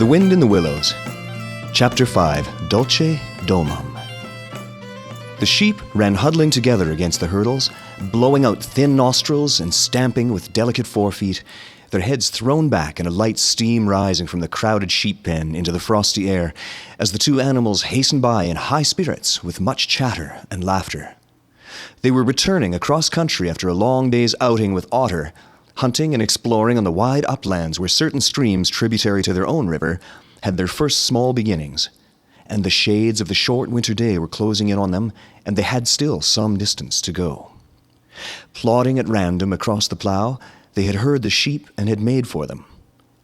The Wind in the Willows. Chapter 5, Dulce Domum. The sheep ran huddling together against the hurdles, blowing out thin nostrils and stamping with delicate forefeet, their heads thrown back and a light steam rising from the crowded sheep pen into the frosty air as the two animals hastened by in high spirits with much chatter and laughter. They were returning across country after a long day's outing with Otter, hunting and exploring on the wide uplands where certain streams tributary to their own river had their first small beginnings, and the shades of the short winter day were closing in on them, and they had still some distance to go. Plodding at random across the plough, they had heard the sheep and had made for them,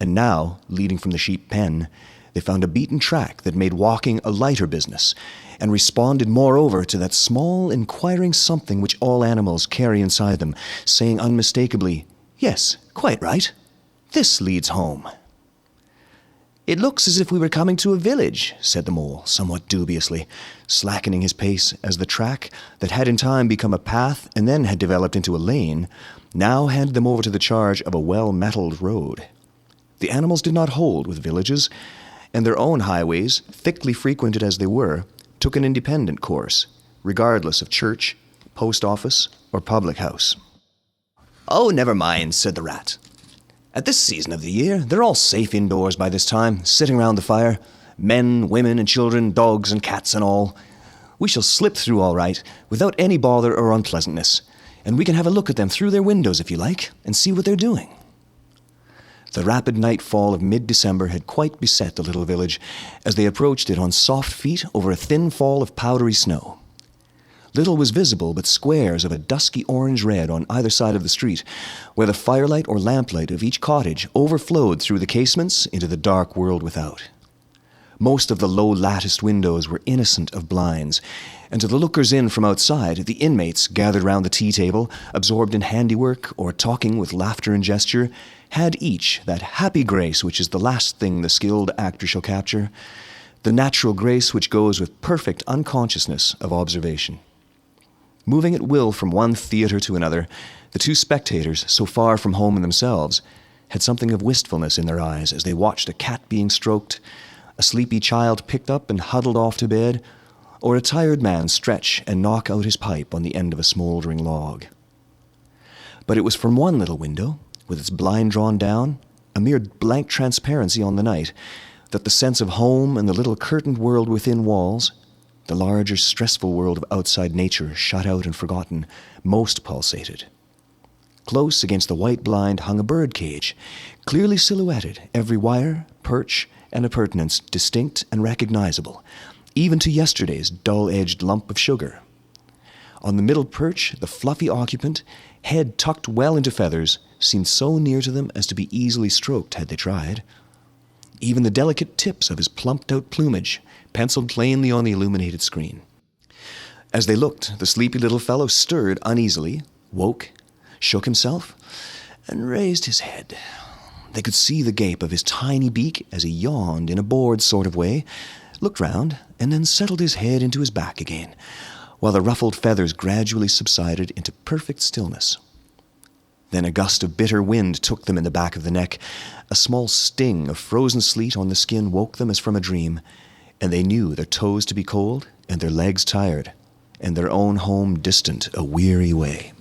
and now, leading from the sheep pen, they found a beaten track that made walking a lighter business, and responded moreover to that small inquiring something which all animals carry inside them, saying unmistakably, "Yes, quite right. This leads home." "It looks as if we were coming to a village," said the mole, somewhat dubiously, slackening his pace as the track, that had in time become a path and then had developed into a lane, now handed them over to the charge of a well-metalled road. The animals did not hold with villages, and their own highways, thickly frequented as they were, took an independent course, regardless of church, post office, or public house. "Oh, never mind," said the rat. "At this season of the year, they're all safe indoors by this time, sitting round the fire. Men, women, and children, dogs and cats and all. We shall slip through all right, without any bother or unpleasantness, and we can have a look at them through their windows if you like, and see what they're doing." The rapid nightfall of mid-December had quite beset the little village as they approached it on soft feet over a thin fall of powdery snow. Little was visible but squares of a dusky orange-red on either side of the street, where the firelight or lamplight of each cottage overflowed through the casements into the dark world without. Most of the low latticed windows were innocent of blinds, and to the lookers in from outside, the inmates gathered round the tea table, absorbed in handiwork or talking with laughter and gesture, had each that happy grace which is the last thing the skilled actor shall capture, the natural grace which goes with perfect unconsciousness of observation. Moving at will from one theatre to another, the two spectators, so far from home in themselves, had something of wistfulness in their eyes as they watched a cat being stroked, a sleepy child picked up and huddled off to bed, or a tired man stretch and knock out his pipe on the end of a smouldering log. But it was from one little window, with its blind drawn down, a mere blank transparency on the night, that the sense of home and the little curtained world within walls, the larger, stressful world of outside nature shut out and forgotten, most pulsated. Close against the white blind hung a bird cage, clearly silhouetted, every wire, perch, and appurtenance distinct and recognizable, even to yesterday's dull-edged lump of sugar. On the middle perch, the fluffy occupant, head tucked well into feathers, seemed so near to them as to be easily stroked had they tried. Even the delicate tips of his plumped-out plumage penciled plainly on the illuminated screen. As they looked, the sleepy little fellow stirred uneasily, woke, shook himself, and raised his head. They could see the gape of his tiny beak as he yawned in a bored sort of way, looked round, and then settled his head into his back again, while the ruffled feathers gradually subsided into perfect stillness. Then a gust of bitter wind took them in the back of the neck. A small sting of frozen sleet on the skin woke them as from a dream, and they knew their toes to be cold and their legs tired, and their own home distant a weary way.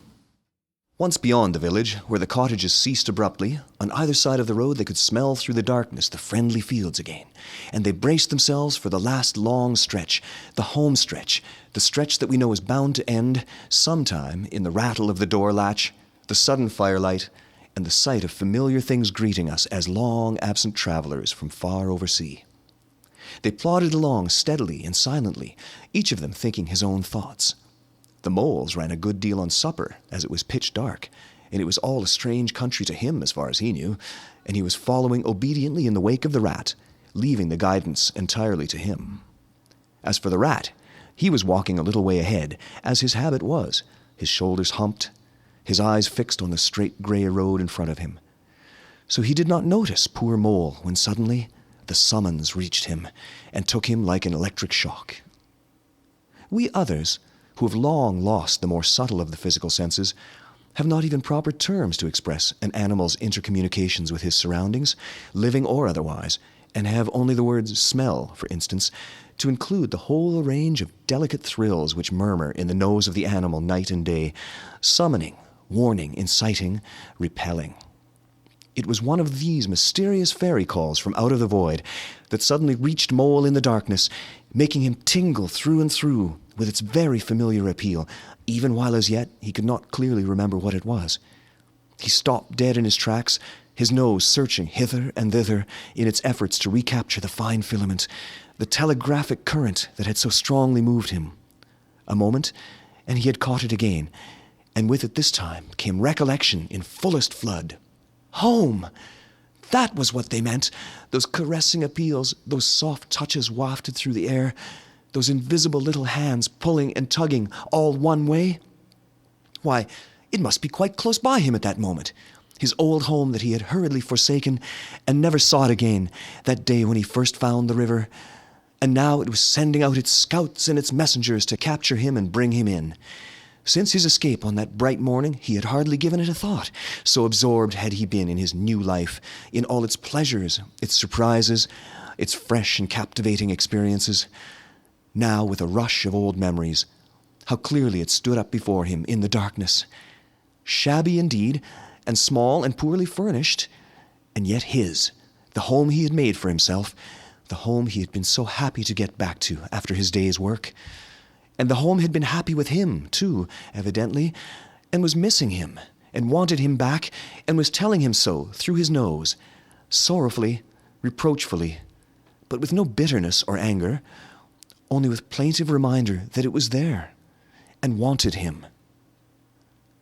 Once beyond the village, where the cottages ceased abruptly, on either side of the road they could smell through the darkness the friendly fields again, and they braced themselves for the last long stretch, the home stretch, the stretch that we know is bound to end sometime in the rattle of the door latch, the sudden firelight, and the sight of familiar things greeting us as long-absent travelers from far oversea. They plodded along steadily and silently, each of them thinking his own thoughts. The moles ran a good deal on supper, as it was pitch dark, and it was all a strange country to him as far as he knew, and he was following obediently in the wake of the rat, leaving the guidance entirely to him. As for the rat, he was walking a little way ahead, as his habit was, his shoulders humped, his eyes fixed on the straight grey road in front of him. So he did not notice poor Mole when suddenly the summons reached him and took him like an electric shock. We others, who have long lost the more subtle of the physical senses, have not even proper terms to express an animal's intercommunications with his surroundings, living or otherwise, and have only the words smell, for instance, to include the whole range of delicate thrills which murmur in the nose of the animal night and day, summoning, warning, inciting, repelling. It was one of these mysterious fairy calls from out of the void that suddenly reached Mole in the darkness, making him tingle through and through with its very familiar appeal, even while as yet he could not clearly remember what it was. He stopped dead in his tracks, his nose searching hither and thither in its efforts to recapture the fine filament, the telegraphic current that had so strongly moved him. A moment, and he had caught it again, and with it this time came recollection in fullest flood. Home! That was what they meant, those caressing appeals, those soft touches wafted through the air, those invisible little hands pulling and tugging all one way. Why, it must be quite close by him at that moment, his old home that he had hurriedly forsaken and never sought again, that day when he first found the river. And now it was sending out its scouts and its messengers to capture him and bring him in. Since his escape on that bright morning, he had hardly given it a thought, so absorbed had he been in his new life, in all its pleasures, its surprises, its fresh and captivating experiences. Now, with a rush of old memories, how clearly it stood up before him in the darkness. Shabby indeed, and small and poorly furnished, and yet his, the home he had made for himself, the home he had been so happy to get back to after his day's work. And the home had been happy with him, too, evidently, and was missing him, and wanted him back, and was telling him so through his nose, sorrowfully, reproachfully, but with no bitterness or anger, only with plaintive reminder that it was there, and wanted him.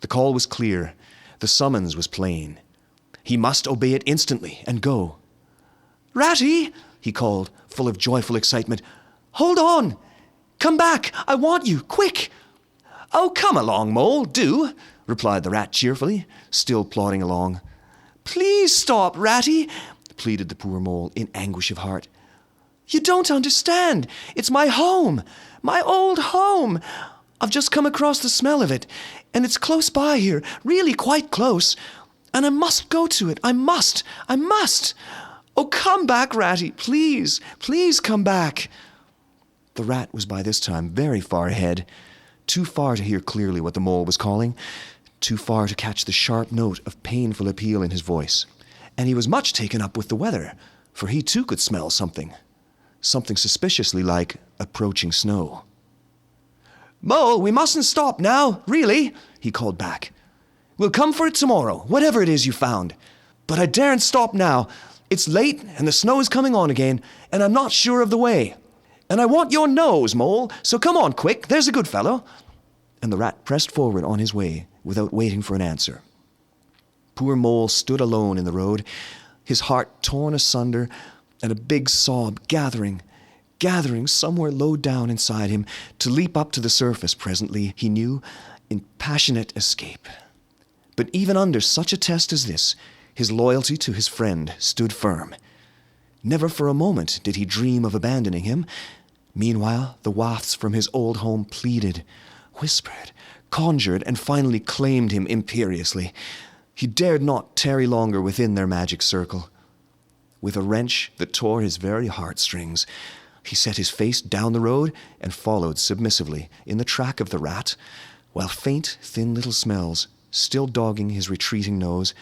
The call was clear, the summons was plain. He must obey it instantly and go. "Ratty!" he called, full of joyful excitement. "Hold on! Come back! I want you! Quick!" "Oh, come along, Mole, do," replied the rat cheerfully, still plodding along. "Please stop, Ratty," pleaded the poor mole in anguish of heart. "You don't understand. It's my home, my old home. I've just come across the smell of it, and it's close by here, really quite close. And I must go to it. I must. Oh, come back, Ratty, please, please come back." The rat was by this time very far ahead, too far to hear clearly what the mole was calling, too far to catch the sharp note of painful appeal in his voice. And he was much taken up with the weather, for he too could smell something suspiciously like approaching snow. "Mole, we mustn't stop now, really," he called back. "We'll come for it tomorrow, whatever it is you found. But I daren't stop now. It's late, and the snow is coming on again, and I'm not sure of the way. And I want your nose, Mole, so come on quick, there's a good fellow." And the rat pressed forward on his way without waiting for an answer. Poor Mole stood alone in the road, his heart torn asunder, and a big sob gathering somewhere low down inside him to leap up to the surface presently, he knew, in passionate escape. But even under such a test as this, his loyalty to his friend stood firm. Never for a moment did he dream of abandoning him. Meanwhile, the wafts from his old home pleaded, whispered, conjured, and finally claimed him imperiously. He dared not tarry longer within their magic circle. With a wrench that tore his very heartstrings, he set his face down the road and followed submissively in the track of the rat, while faint, thin little smells, still dogging his retreating nose,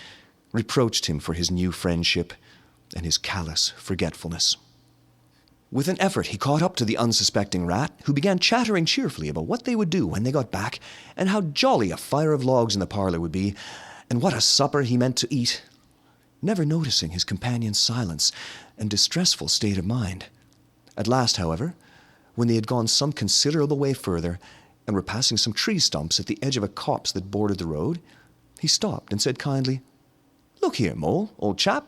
reproached him for his new friendship and his callous forgetfulness. With an effort, he caught up to the unsuspecting rat, who began chattering cheerfully about what they would do when they got back, and how jolly a fire of logs in the parlor would be, and what a supper he meant to eat, never noticing his companion's silence and distressful state of mind. At last, however, when they had gone some considerable way further, and were passing some tree stumps at the edge of a copse that bordered the road, he stopped and said kindly, "Look here, Mole, old chap,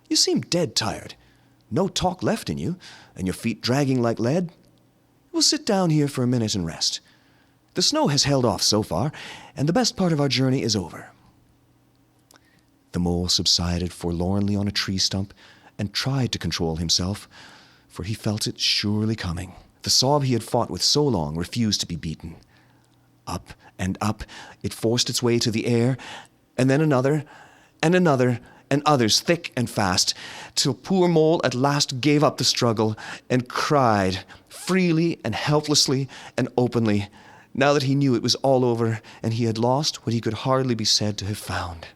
you seem dead tired. No talk left in you, and your feet dragging like lead. We'll sit down here for a minute and rest. The snow has held off so far, and the best part of our journey is over." The mole subsided forlornly on a tree stump and tried to control himself, for he felt it surely coming. The sob he had fought with so long refused to be beaten. Up, it forced its way to the air, and then another, and another, and others thick and fast, till poor Mole at last gave up the struggle and cried freely and helplessly and openly, now that he knew it was all over and he had lost what he could hardly be said to have found.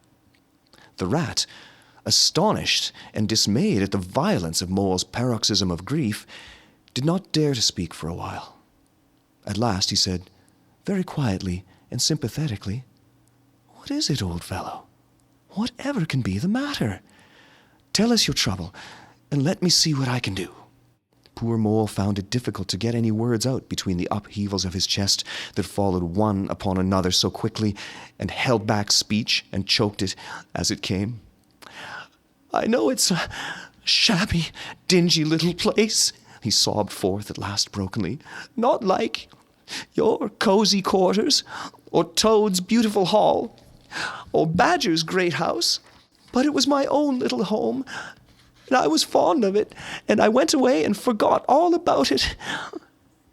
The rat, astonished and dismayed at the violence of Mole's paroxysm of grief, did not dare to speak for a while. At last he said, very quietly and sympathetically, "What is it, old fellow? Whatever can be the matter? Tell us your trouble, and let me see what I can do." Poor Mole found it difficult to get any words out between the upheavals of his chest that followed one upon another so quickly, and held back speech and choked it as it came. "I know it's a shabby, dingy little place," he sobbed forth at last brokenly. "Not like your cozy quarters, or Toad's beautiful hall, or Badger's great house. But it was my own little home, and I was fond of it, and I went away and forgot all about it.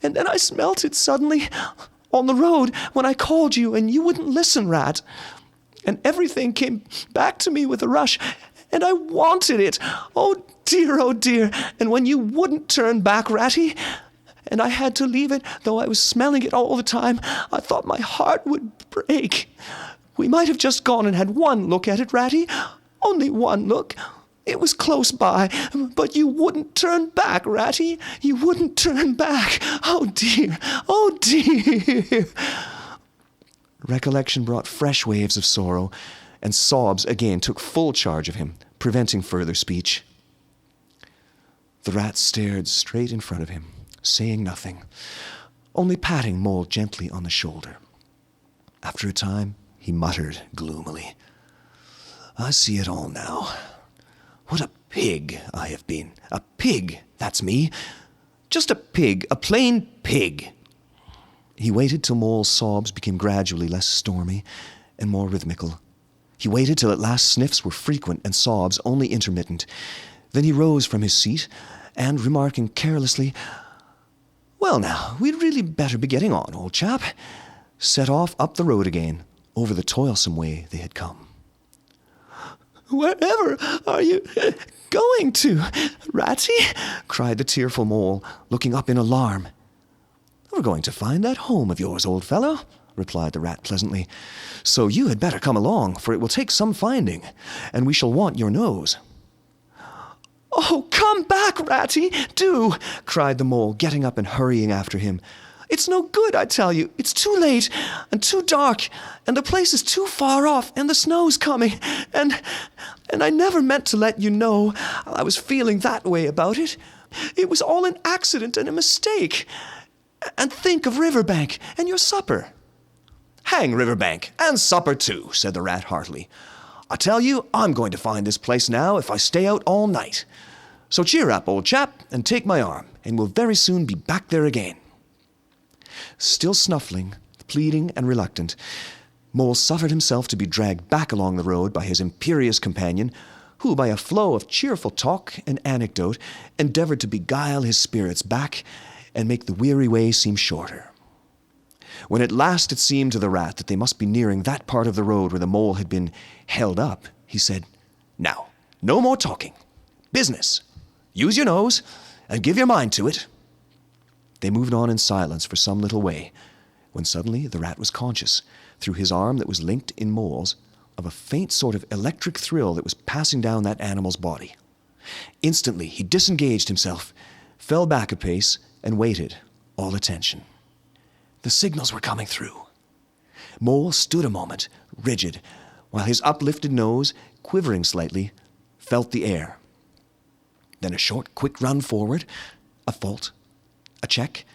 And then I smelt it suddenly on the road when I called you, and you wouldn't listen, Rat. And everything came back to me with a rush, and I wanted it. Oh dear, and when you wouldn't turn back, Ratty, and I had to leave it, though I was smelling it all the time, I thought my heart would break. We might have just gone and had one look at it, Ratty, only one look. It was close by, but you wouldn't turn back, Ratty. You wouldn't turn back. Oh dear. Recollection brought fresh waves of sorrow, and sobs again took full charge of him, preventing further speech. The rat stared straight in front of him, saying nothing, only patting Mole gently on the shoulder. After a time, he muttered gloomily, "I see it all now. What a pig I have been. A pig, that's me. Just a pig, a plain pig." He waited till Mole's sobs became gradually less stormy and more rhythmical. He waited till at last sniffs were frequent and sobs only intermittent. Then he rose from his seat and, remarking carelessly, "Well now, we'd really better be getting on, old chap," set off up the road again, over the toilsome way they had come. "Wherever are you going to, Ratty?" cried the tearful Mole, looking up in alarm. "We're going to find that home of yours, old fellow," replied the rat pleasantly. "So you had better come along, for it will take some finding, and we shall want your nose." "Oh, come back, Ratty, do!" cried the Mole, getting up and hurrying after him. "It's no good, I tell you. It's too late and too dark, and the place is too far off, and the snow's coming, and I never meant to let you know I was feeling that way about it. It was all an accident and a mistake. And think of Riverbank and your supper." "Hang Riverbank and supper too," said the rat heartily. "I tell you, I'm going to find this place now if I stay out all night. So cheer up, old chap, and take my arm, and we'll very soon be back there again." Still snuffling, pleading, and reluctant, Mole suffered himself to be dragged back along the road by his imperious companion, who, by a flow of cheerful talk and anecdote, endeavored to beguile his spirits back and make the weary way seem shorter. When at last it seemed to the rat that they must be nearing that part of the road where the Mole had been held up, he said, "Now, no more talking. Business. Use your nose and give your mind to it." They moved on in silence for some little way, when suddenly the rat was conscious, through his arm that was linked in Mole's, of a faint sort of electric thrill that was passing down that animal's body. Instantly he disengaged himself, fell back a pace, and waited, all attention. The signals were coming through. Mole stood a moment, rigid, while his uplifted nose, quivering slightly, felt the air. Then a short, quick run forward, a fault, a check,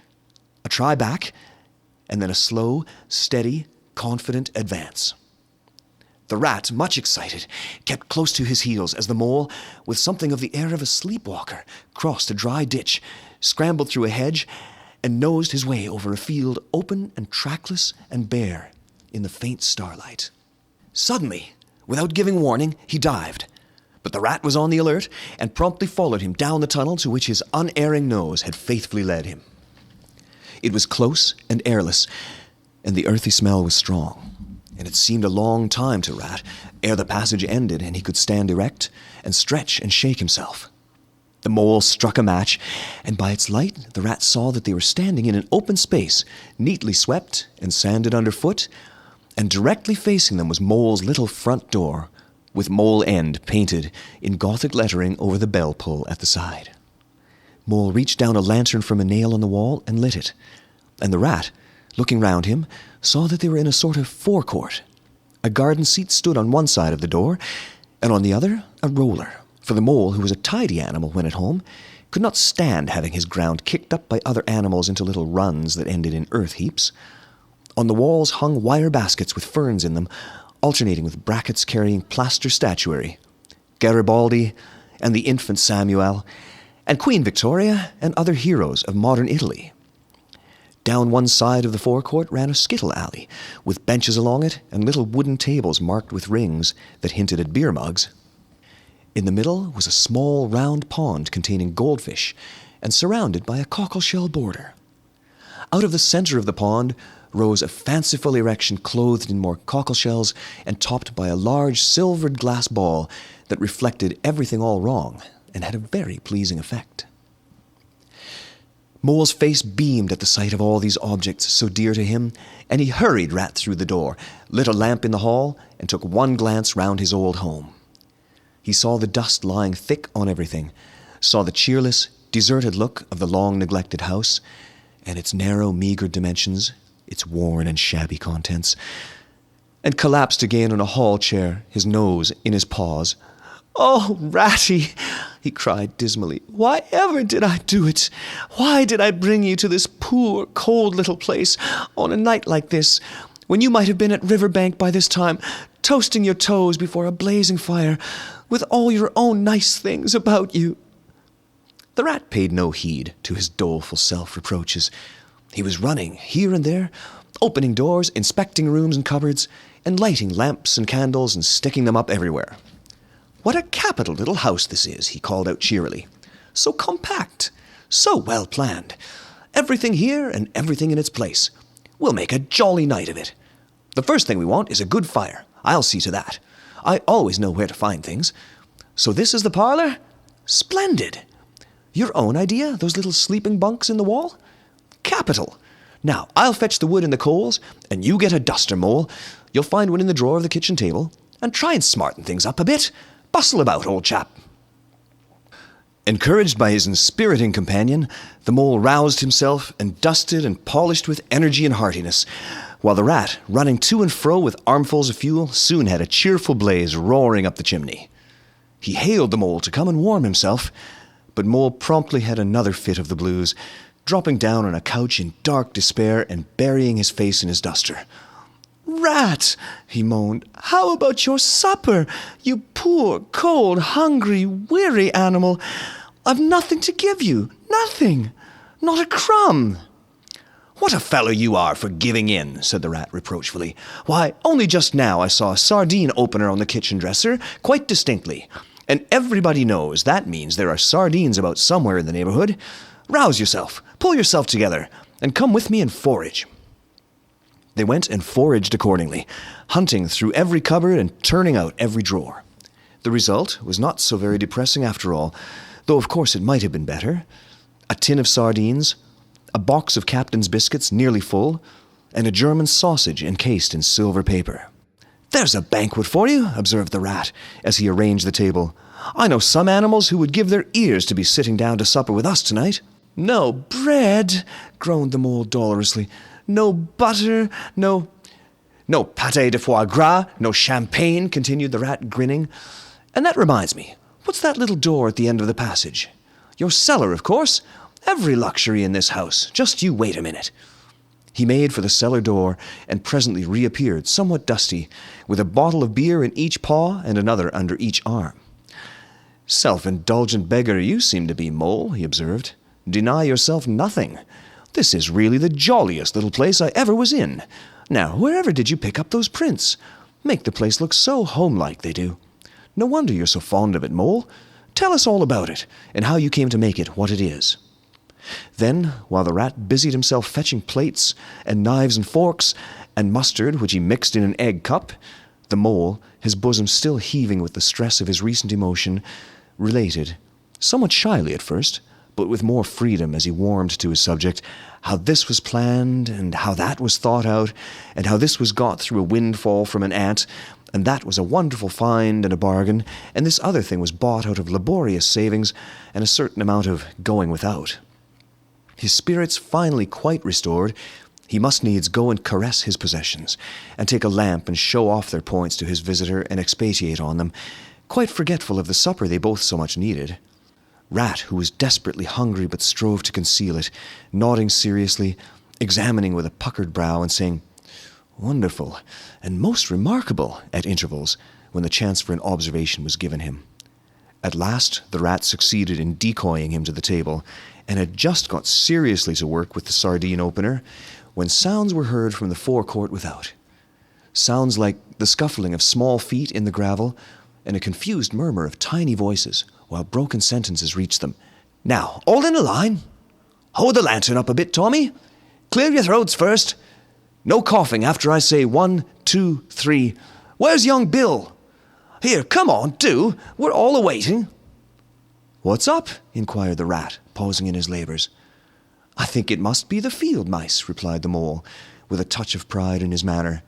a try back, and then a slow, steady, confident advance. The rat, much excited, kept close to his heels as the Mole, with something of the air of a sleepwalker, crossed a dry ditch, scrambled through a hedge, and nosed his way over a field open and trackless and bare in the faint starlight. Suddenly, without giving warning, he dived. But the rat was on the alert and promptly followed him down the tunnel to which his unerring nose had faithfully led him. It was close and airless, and the earthy smell was strong. and it seemed a long time to Rat ere the passage ended and he could stand erect and stretch and shake himself. The mole struck a match, and by its light the Rat saw that they were standing in an open space, neatly swept and sanded underfoot, and directly facing them was Mole's little front door, with Mole End painted in Gothic lettering over the bell pull at the side. Mole reached down a lantern from a nail on the wall and lit it, and the Rat, looking round him, saw that they were in a sort of forecourt. A garden seat stood on one side of the door, and on the other a roller, for the mole, who was a tidy animal when at home, could not stand having his ground kicked up by other animals into little runs that ended in earth heaps. On the walls hung wire baskets with ferns in them, alternating with brackets carrying plaster statuary, Garibaldi and the infant Samuel, and Queen Victoria and other heroes of modern Italy. Down one side of the forecourt ran a skittle alley, with benches along it and little wooden tables marked with rings that hinted at beer mugs. In the middle was a small round pond containing goldfish and surrounded by a cockleshell border. Out of the center of the pond rose a fanciful erection clothed in more cockleshells and topped by a large silvered glass ball that reflected everything all wrong and had a very pleasing effect. Mole's face beamed at the sight of all these objects so dear to him, and he hurried Rat through the door, lit a lamp in the hall, and took one glance round his old home. He saw the dust lying thick on everything, saw the cheerless, deserted look of the long-neglected house, and its narrow, meagre dimensions, its worn and shabby contents, and collapsed again on a hall chair, his nose in his paws. "Oh, Ratty," he cried dismally, "why ever did I do it? Why did I bring you to this poor, cold little place on a night like this, when you might have been at Riverbank by this time, toasting your toes before a blazing fire, with all your own nice things about you?" The Rat paid no heed to his doleful self-reproaches. He was running here and there, opening doors, inspecting rooms and cupboards, and lighting lamps and candles and sticking them up everywhere. "What a capital little house this is," he called out cheerily. "So compact, so well planned. Everything here and everything in its place. We'll make a jolly night of it. The first thing we want is a good fire. I'll see to that. I always know where to find things. So this is the parlor? Splendid. Your own idea, those little sleeping bunks in the wall? Capital. Now, I'll fetch the wood and the coals, and you get a duster, Mole. You'll find one in the drawer of the kitchen table, and try and smarten things up a bit. Bustle about, old chap." Encouraged by his inspiriting companion, the Mole roused himself and dusted and polished with energy and heartiness, while the Rat, running to and fro with armfuls of fuel, soon had a cheerful blaze roaring up the chimney. He hailed the Mole to come and warm himself, but Mole promptly had another fit of the blues, dropping down on a couch in dark despair and burying his face in his duster. "Rat," he moaned, "how about your supper? You poor, cold, hungry, weary animal. I've nothing to give you, nothing, not a crumb." "What a fellow you are for giving in," said the Rat reproachfully. "Why, only just now I saw a sardine opener on the kitchen dresser, quite distinctly. And everybody knows that means there are sardines about somewhere in the neighborhood. Rouse yourself, pull yourself together, and come with me and forage." They went and foraged accordingly, hunting through every cupboard and turning out every drawer. The result was not so very depressing after all, though of course it might have been better. A tin of sardines, a box of Captain's biscuits nearly full, and a German sausage encased in silver paper. "There's a banquet for you," observed the Rat, as he arranged the table. "I know some animals who would give their ears to be sitting down to supper with us tonight." "No bread," groaned the Mole dolorously. "No butter, no pâté de foie gras, no champagne," continued the Rat, grinning. "And that reminds me, what's that little door at the end of the passage? Your cellar, of course. Every luxury in this house. Just you wait a minute." He made for the cellar door and presently reappeared, somewhat dusty, with a bottle of beer in each paw and another under each arm. "Self-indulgent beggar you seem to be, Mole," he observed. "Deny yourself nothing. This is really the jolliest little place I ever was in. Now, wherever did you pick up those prints? Make the place look so homelike, they do. No wonder you're so fond of it, Mole. Tell us all about it, and how you came to make it what it is." Then, while the rat busied himself fetching plates and knives and forks and mustard which he mixed in an egg cup, the mole, his bosom still heaving with the stress of his recent emotion, related, somewhat shyly at first, but with more freedom as he warmed to his subject, how this was planned, and how that was thought out, and how this was got through a windfall from an ant, and that was a wonderful find and a bargain, and this other thing was bought out of laborious savings and a certain amount of going without. His spirits finally quite restored, he must needs go and caress his possessions, and take a lamp and show off their points to his visitor and expatiate on them, quite forgetful of the supper they both so much needed. Rat, who was desperately hungry but strove to conceal it, nodding seriously, examining with a puckered brow, and saying, "Wonderful, and most remarkable," at intervals, when the chance for an observation was given him. At last the rat succeeded in decoying him to the table, and had just got seriously to work with the sardine opener, when sounds were heard from the forecourt without. Sounds like the scuffling of small feet in the gravel, and a confused murmur of tiny voices, while broken sentences reached them. "Now, all in a line. Hold the lantern up a bit, Tommy. Clear your throats first. No coughing after I say 1, 2, 3. Where's young Bill? Here, come on, do. We're all awaiting." "What's up?" inquired the rat, pausing in his labours. "I think it must be the field mice," replied the mole, with a touch of pride in his manner.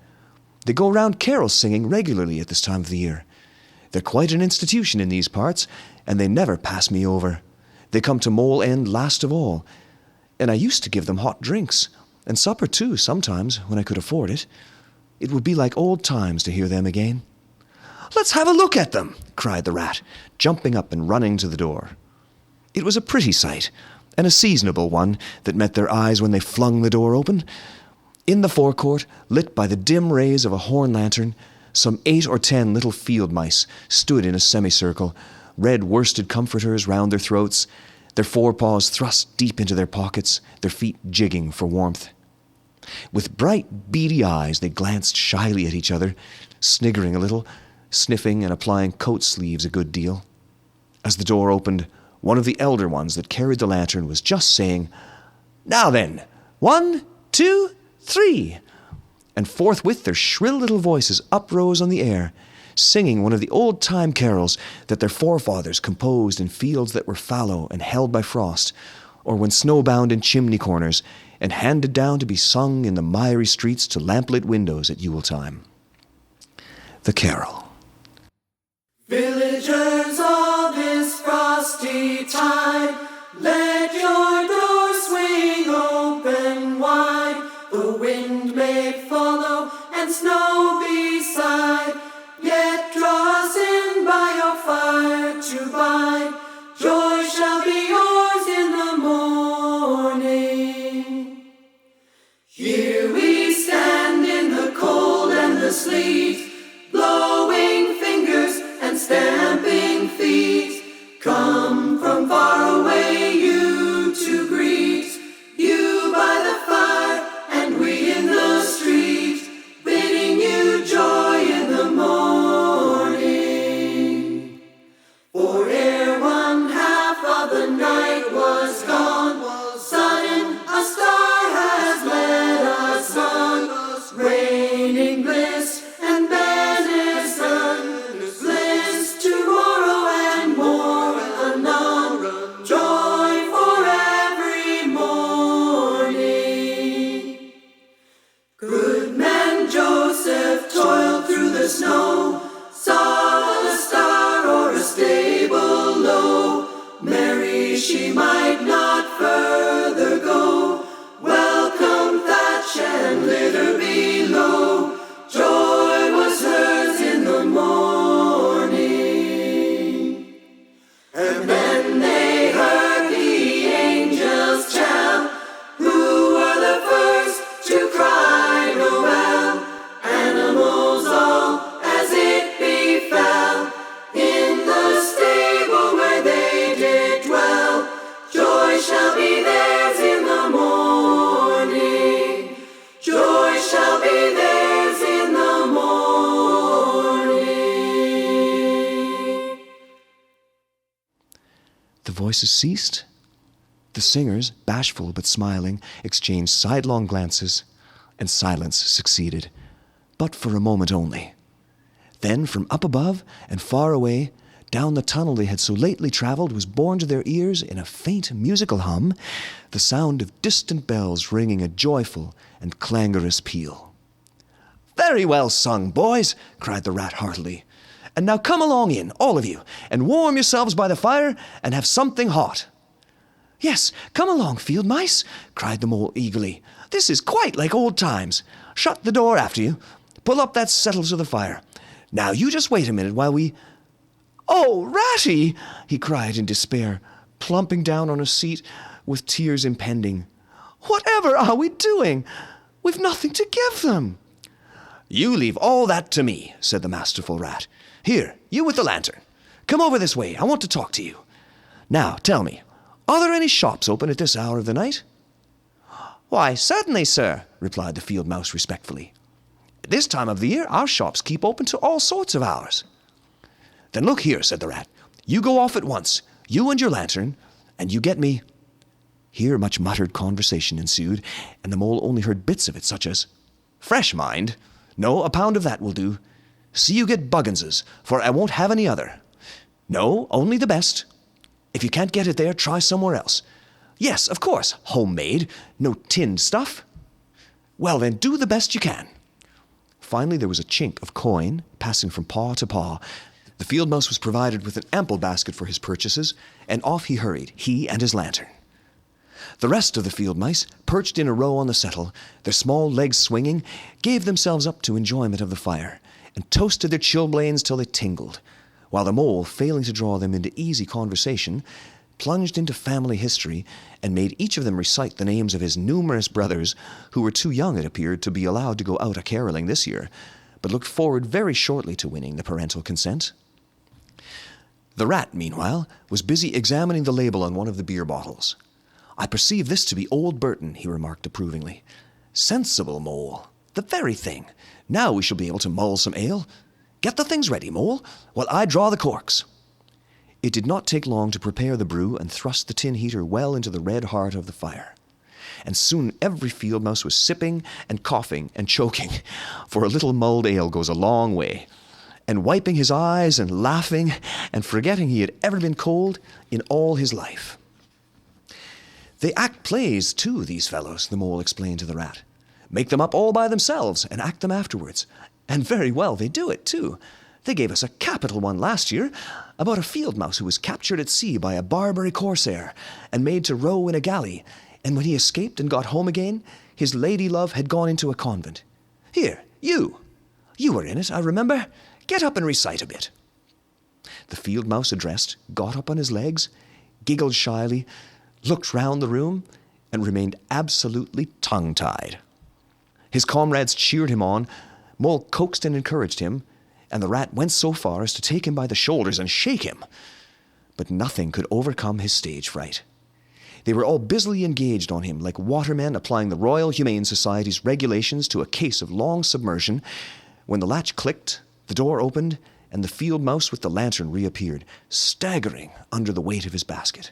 "They go round carol singing regularly at this time of the year. They're quite an institution in these parts, and they never pass me over. They come to Mole End last of all, and I used to give them hot drinks, and supper too sometimes when I could afford it. It would be like old times to hear them again." "Let's have a look at them," cried the rat, jumping up and running to the door. It was a pretty sight, and a seasonable one that met their eyes when they flung the door open. In the forecourt, lit by the dim rays of a horn lantern, some 8 or 10 little field mice stood in a semicircle, red worsted comforters round their throats, their forepaws thrust deep into their pockets, their feet jigging for warmth. With bright, beady eyes they glanced shyly at each other, sniggering a little, sniffing and applying coat sleeves a good deal. As the door opened, one of the elder ones that carried the lantern was just saying, "Now then, 1, 2, 3, and forthwith their shrill little voices uprose on the air, singing one of the old-time carols that their forefathers composed in fields that were fallow and held by frost, or when snowbound in chimney corners, and handed down to be sung in the miry streets to lamplit windows at Yule time. The carol. Villagers of this frosty tide, let your doors swing open wide. The wind may follow and snow beside, yet draw us in by your fire to bide. Joy shall be yours in the morning. Here we stand in the cold and the sleet, blowing fingers and stamping feet. Come from far away you to greet, you by the fire and we in the street, bidding you joy in the morning. For ere one half of the night was gone, sudden a star has led us on, raining bliss and benison, bliss tomorrow and more anon, joy for every morning. Good man Joseph toiled through the snow, saw a star or a stable low. Mary she might not further go, welcome thatch and litter below. Joy was hers in the morning. And then they heard the angels chant, who were the first to cry Noel. Animals all as it befell, in the stable where they did dwell. Joy shall be theirs in the morning. Joy shall be theirs in the morning. The voices ceased. The singers, bashful but smiling, exchanged sidelong glances, and silence succeeded, but for a moment only. Then from up above and far away, down the tunnel they had so lately travelled, was borne to their ears in a faint musical hum the sound of distant bells ringing a joyful and clangorous peal. "Very well sung, boys," cried the rat heartily. "And now come along in, all of you, and warm yourselves by the fire and have something hot." "Yes, come along, field mice," cried the mole eagerly. "This is quite like old times. Shut the door after you. Pull up that settle to the fire. Now you just wait a minute while we—" "Oh, Ratty!" he cried in despair, plumping down on a seat with tears impending. "Whatever are we doing? We've nothing to give them." "You leave all that to me," said the masterful rat. "Here, you with the lantern. Come over this way. I want to talk to you. Now, tell me, are there any shops open at this hour of the night?" "Why, certainly, sir," replied the field mouse respectfully. "At this time of the year, our shops keep open to all sorts of hours." "Then look here," said the rat. "You go off at once, you and your lantern, and you get me—" Here much muttered conversation ensued, and the mole only heard bits of it, such as, "Fresh, mind. No, a pound of that will do. See you get Bugginses, for I won't have any other. No, only the best. If you can't get it there, try somewhere else. Yes, of course, homemade, no tinned stuff. Well then, do the best you can." Finally there was a chink of coin passing from paw to paw. The field mouse was provided with an ample basket for his purchases, and off he hurried, he and his lantern. The rest of the field mice, perched in a row on the settle, their small legs swinging, gave themselves up to enjoyment of the fire, and toasted their chilblains till they tingled, while the mole, failing to draw them into easy conversation, plunged into family history and made each of them recite the names of his numerous brothers, who were too young, it appeared, to be allowed to go out a-carolling this year, but looked forward very shortly to winning the parental consent. The rat, meanwhile, was busy examining the label on one of the beer bottles. "I perceive this to be Old Burton," he remarked approvingly. "Sensible, Mole. The very thing. Now we shall be able to mull some ale. Get the things ready, Mole, while I draw the corks." It did not take long to prepare the brew and thrust the tin heater well into the red heart of the fire. And soon every field mouse was sipping and coughing and choking, for a little mulled ale goes a long way, and wiping his eyes and laughing and forgetting he had ever been cold in all his life. "They act plays, too, these fellows," the mole explained to the rat. "Make them up all by themselves and act them afterwards. And very well they do it, too. They gave us a capital one last year, about a field mouse who was captured at sea by a Barbary corsair and made to row in a galley, and when he escaped and got home again, his lady-love had gone into a convent. Here, you were in it, I remember. Get up and recite a bit." The field mouse addressed got up on his legs, giggled shyly, looked round the room, and remained absolutely tongue-tied. His comrades cheered him on, Mole coaxed and encouraged him, and the rat went so far as to take him by the shoulders and shake him. But nothing could overcome his stage fright. They were all busily engaged on him, like watermen applying the Royal Humane Society's regulations to a case of long submersion, when the latch clicked, the door opened, and the field mouse with the lantern reappeared, staggering under the weight of his basket.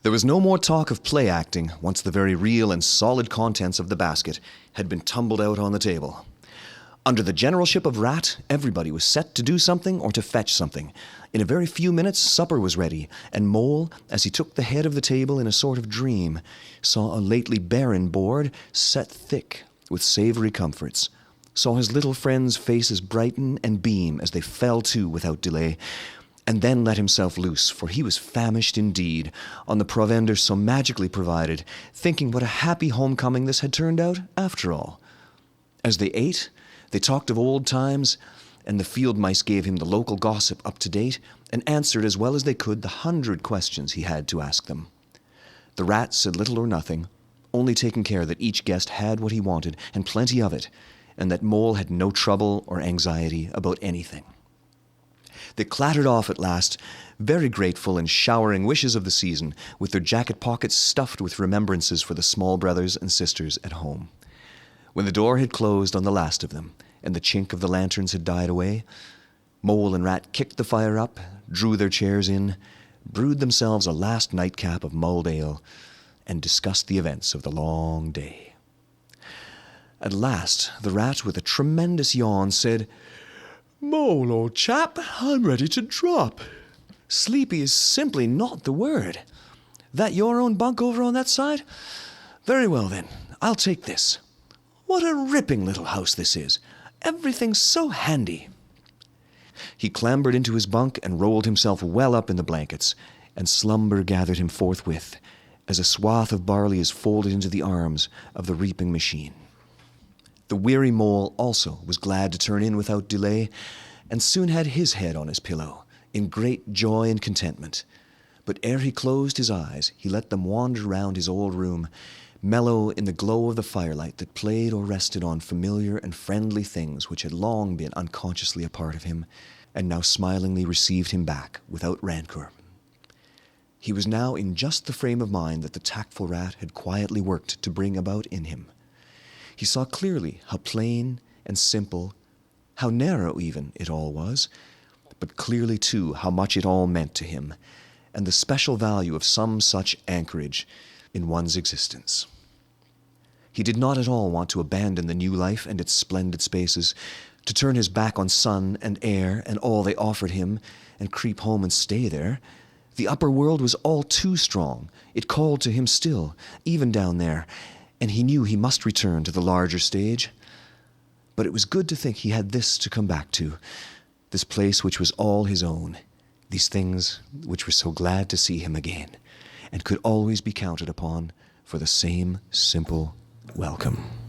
There was no more talk of play acting once the very real and solid contents of the basket had been tumbled out on the table. Under the generalship of Rat, everybody was set to do something or to fetch something. In a very few minutes supper was ready, and Mole, as he took the head of the table in a sort of dream, saw a lately barren board set thick with savoury comforts, saw his little friends' faces brighten and beam as they fell to without delay, and then let himself loose, for he was famished indeed, on the provender so magically provided, thinking what a happy homecoming this had turned out after all. As they ate, they talked of old times, and the field mice gave him the local gossip up to date, and answered as well as they could the 100 questions he had to ask them. The rat said little or nothing, only taking care that each guest had what he wanted, and plenty of it, and that Mole had no trouble or anxiety about anything. They clattered off at last, very grateful and showering wishes of the season, with their jacket pockets stuffed with remembrances for the small brothers and sisters at home. When the door had closed on the last of them, and the chink of the lanterns had died away, Mole and Rat kicked the fire up, drew their chairs in, brewed themselves a last nightcap of mulled ale, and discussed the events of the long day. At last, the rat, with a tremendous yawn, said, "Mole, old chap, I'm ready to drop." Sleepy is simply not the word. That your own bunk over on that side? Very well, then. I'll take this. What a ripping little house this is. Everything's so handy. He clambered into his bunk and rolled himself well up in the blankets, and slumber gathered him forthwith, as a swath of barley is folded into the arms of the reaping machine. The weary mole also was glad to turn in without delay, and soon had his head on his pillow, in great joy and contentment. But ere he closed his eyes, he let them wander round his old room, mellow in the glow of the firelight that played or rested on familiar and friendly things which had long been unconsciously a part of him, and now smilingly received him back without rancor. He was now in just the frame of mind that the tactful rat had quietly worked to bring about in him. He saw clearly how plain and simple, how narrow even, it all was, but clearly, too, how much it all meant to him, and the special value of some such anchorage in one's existence. He did not at all want to abandon the new life and its splendid spaces, to turn his back on sun and air and all they offered him, and creep home and stay there. The upper world was all too strong. It called to him still, even down there, and he knew he must return to the larger stage. But it was good to think he had this to come back to, this place which was all his own, these things which were so glad to see him again, and could always be counted upon for the same simple welcome.